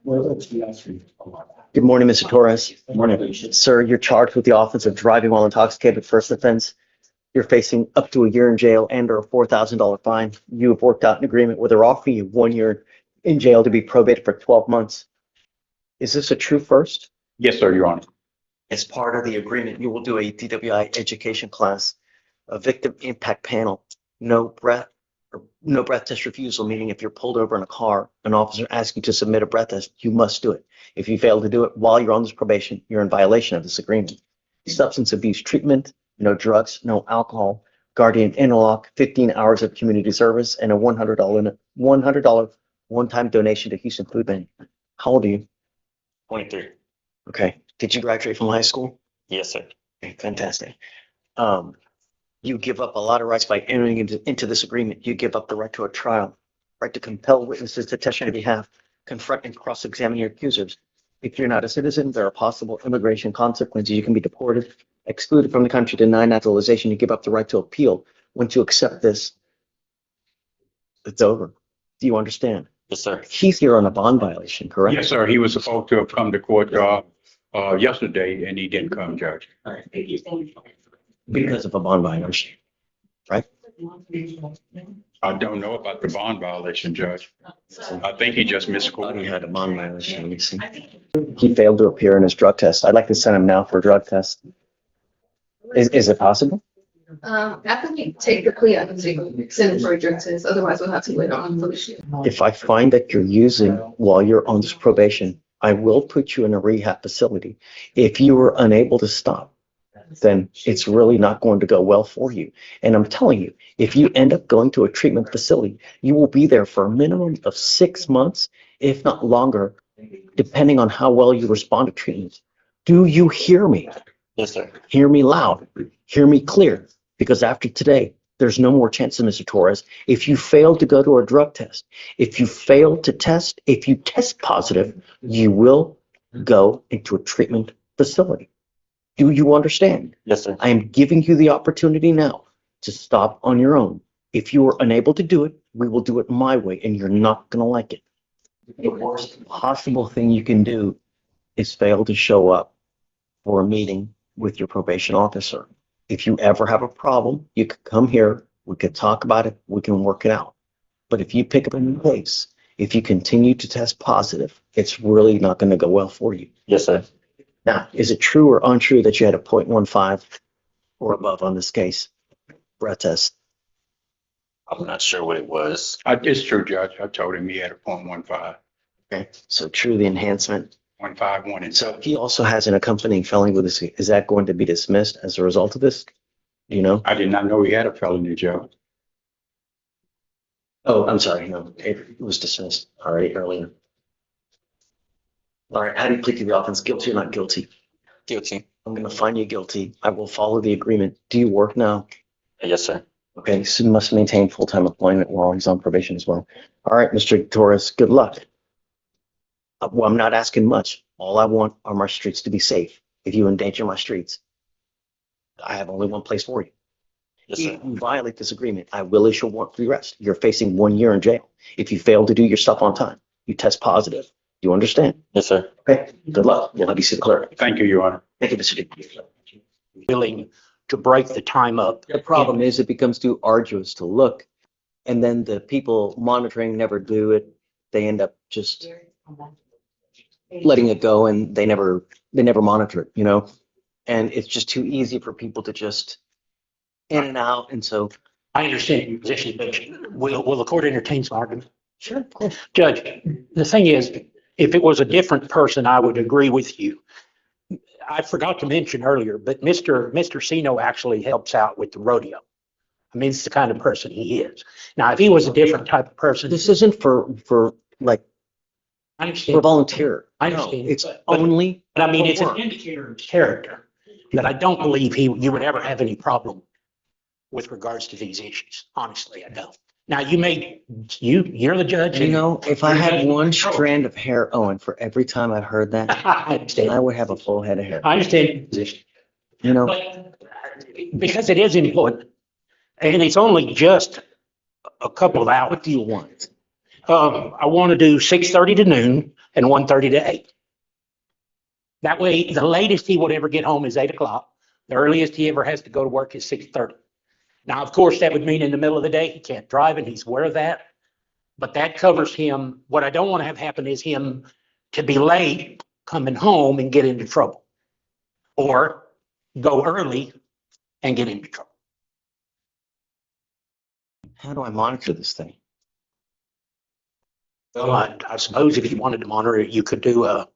Good morning, Mr. Torres. Good morning. Sir, you're charged with the offense of driving while intoxicated, first offense. You're facing up to a year in jail and or a $4,000 fine. You have worked out an agreement where they're offering you 1 year in jail to be probated for 12 months. Is this a true first? Yes, sir, Your Honor. As part of the agreement, you will do a DWI education class, a victim impact panel, no breath test refusal, meaning if you're pulled over in a car, an officer asks you to submit a breath test, you must do it. If you fail to do it while you're on this probation, you're in violation of this agreement. Substance abuse treatment, no drugs, no alcohol, guardian interlock, 15 hours of community service, and a $100 one-time donation to Houston Food Bank. How old are you? 23. Okay. Did you graduate from high school? Yes, sir. Okay, fantastic. You give up a lot of rights by entering into this agreement. You give up the right to a trial, right to compel witnesses to testify on your behalf, confront and cross-examine your accusers. If you're not a citizen, there are possible immigration consequences. You can be deported, excluded from the country, denied naturalization. You give up the right to appeal. Once you accept this, it's over. Do you understand? Yes, sir. He's here on a bond violation, correct? Yes, sir. He was supposed to have come to court yesterday, and he didn't come, Judge. Because of a bond violation, right? I don't know about the bond violation, Judge. I think he just missed Thought he court. had a bond violation. Let me see. He failed to appear in his drug test. I'd like to send him now for a drug test. Is it possible? After we take the plea, I can send it for a drug test. Otherwise, we'll have to wait on probation. If I find that you're using while you're on this probation, I will put you in a rehab facility. If you are unable to stop, then it's really not going to go well for you. And I'm telling you, if you end up going to a treatment facility, you will be there for a minimum of 6 months, if not longer, depending on how well you respond to treatment. Do you hear me? Yes, sir. Hear me loud. Hear me clear. Because after today, there's no more chances, Mr. Torres. If you fail to go to a drug test, if you fail to test, if you test positive, you will go into a treatment facility. Do you understand? Yes, sir. I am giving you the opportunity now to stop on your own. If you are unable to do it, we will do it my way, and you're not going to like it. The worst possible thing you can do is fail to show up for a meeting with your probation officer. If you ever have a problem, you could come here, we could talk about it, we can work it out. But if you pick up a new case, if you continue to test positive, it's really not going to go well for you. Yes, sir. Now, is it true or untrue that you had a 0.15 or above on this case? Breath test. I'm not sure what it was. It's true, Judge. I told him he had a .15, Okay, so true, the enhancement. 151 and So so. he also has an accompanying felony with this. Is that going to be dismissed as a result of this? Do you know? I did not know he had a felony, Judge. Oh, I'm sorry. No, it was dismissed already earlier. All right, how do you plead to the offense? Guilty or not guilty? Guilty. I'm going to find you guilty. I will follow the agreement. Do you work now? Yes, sir. Okay, so you must maintain full-time employment while he's on probation as well. All right, Mr. Torres, good luck. Well, I'm not asking much. All I want are my streets to be safe. If you endanger my streets, I have only one place for you. Yes, If sir. you violate this agreement, I will issue a warrant for your arrest. You're facing 1 year in jail. If you fail to do your stuff on time, you test positive. Do you understand? Yes, sir. Okay, good luck. We'll have you see the clerk. Thank you, Your Honor. Thank you, Mr. D. Willing to break the time up. The problem is it becomes too arduous to look, and then the people monitoring never do it. They end up just letting it go, and they never monitor it, you know? And it's just too easy for people to just in and out, and so. I understand your position, but will the court entertain some argument? Sure, of course. Judge, the thing is, if it was a different person, I would agree with you. I forgot to mention earlier, but Mr. Sino actually helps out with the rodeo. I mean, it's the kind of person he is. Now, if he was a different type of person, This isn't for like, I for understand. volunteer. I No, understand. it's But- only. But I mean, it's for an work. indicator of character that I don't believe you would ever have any problem with regards to these issues. Honestly, I don't. Now, you're the judge. You know, if I had one strand of hair, Owen, for every time I heard that, I understand. I would have a full head of hair. I understand your position. You know, But because it is important, and it's only just a couple of hours. what do you want? I want to do 6:30 to noon and 1:30 to 8. That way, the latest he would ever get home is 8 o'clock. The earliest he ever has to go to work is 6:30. Now, of course, that would mean in the middle of the day, he can't drive, and he's aware of that. But that covers him. What I don't want to have happen is him to be late coming home and get into trouble. Or go early and get into trouble. How do I monitor this thing? Well, I suppose if you wanted to monitor it, you could do a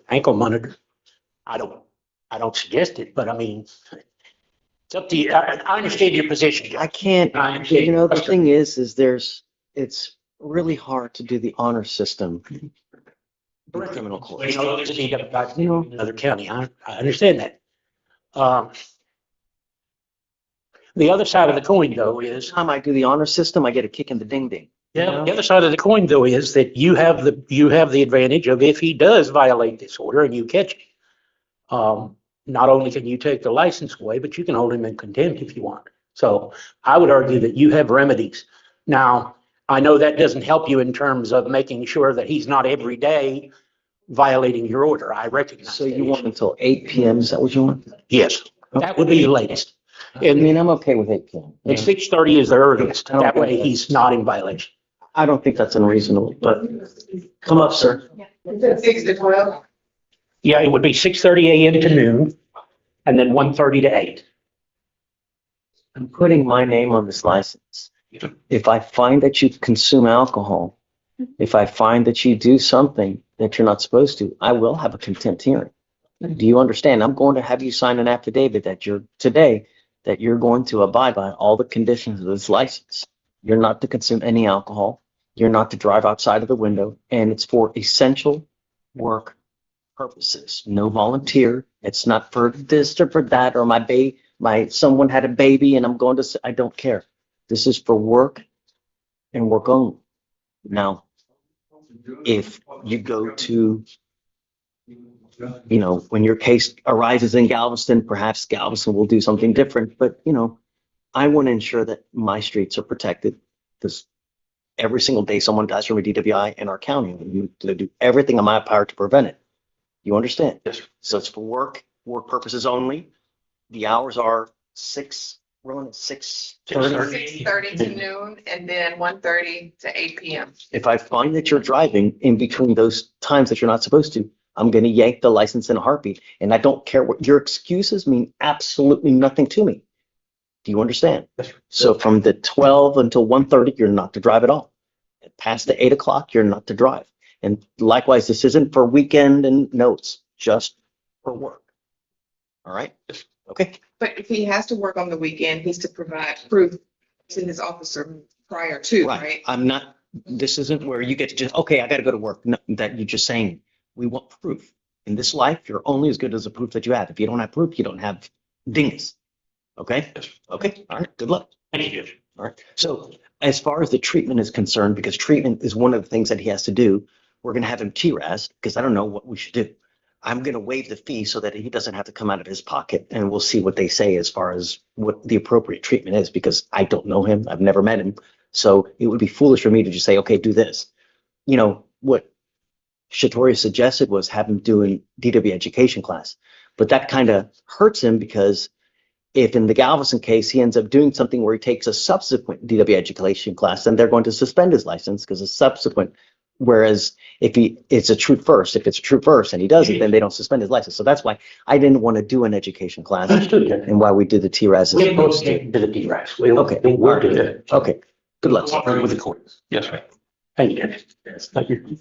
ankle monitor. I don't suggest it, but I mean, it's up to you. I understand your position, I Judge. can't, I understand you know, your the question. thing is it's really hard to do the honor system in criminal court. You know, there's a DWI in another county. I understand that. The other side of the coin, though, is Every time I do the honor system, I get a kick in the ding ding. yeah, the other side of the coin, though, is that you have the advantage of if he does violate this order and you catch him, not only can you take the license away, but you can hold him in contempt if you want. So I would argue that you have remedies. Now, I know that doesn't help you in terms of making sure that he's not every day violating your order. I recognize. So that you want issue. until 8 PM, is that what you want? Yes, that would be the latest. I mean, I'm okay with 8 PM. And 6:30 is the earliest. I don't That way think he's not in violation. I don't think that's unreasonable, but come up, sir. 6 to 12. Yeah, it would be 6:30 AM to noon and then 1:30 to 8. I'm putting my name on this license. If I find that you consume alcohol, if I find that you do something that you're not supposed to, I will have a contempt hearing. Do you understand? I'm going to have you sign an affidavit that you're going to abide by all the conditions of this license. You're not to consume any alcohol. You're not to drive outside of the window, and it's for essential work purposes. No volunteer. It's not for this or for that, or someone had a baby and I'm going to, I don't care. This is for work and work only. Now, if you go to, when your case arises in Galveston, perhaps Galveston will do something different, but I want to ensure that my streets are protected because every single day someone dies from a DWI in our county. And you do everything in my power to prevent it. You understand? Yes. So it's for work purposes only. The hours are 6:30. 6:30 to noon and then 1:30 to 8 PM. If I find that you're driving in between those times that you're not supposed to, I'm going to yank the license in a heartbeat. And I don't care what your excuses mean, absolutely nothing to me. Do you understand? Yes. So from the 12 until 1:30, you're not to drive at all. And past the 8 o'clock, you're not to drive. And likewise, this isn't for weekend and notes, just for work. All right? Okay. But if he has to work on the weekend, he's to provide proof to his officer prior to, right? This isn't where you get to just, okay, I got to go to work. No, that you're just saying, we want proof. In this life, you're only as good as the proof that you have. If you don't have proof, you don't have dingus. Okay? Yes. Okay. All right. Good luck. Thank you, Judge. All right. So as far as the treatment is concerned, because treatment is one of the things that he has to do, we're going to have him TRAS because I don't know what we should do. I'm going to waive the fee so that he doesn't have to come out of his pocket, and we'll see what they say as far as what the appropriate treatment is because I don't know him. I've never met him. So it would be foolish for me to just say, okay, do this. What Shatori suggested was have him do an DW education class, but that kind of hurts him because if in the Galveston case, he ends up doing something where he takes a subsequent DW education class, then they're going to suspend his license because it's subsequent. Whereas if it's a true first, if it's a true first and he does it, then they don't suspend his license. So that's why I didn't want to do an education class Understood, Judge. and why we did the TRAS. We'll both get to the DRAS. Okay. We'll do that. Okay, good luck. Cooperate with the court. Yes, sir. Thank you, Judge. Thank you.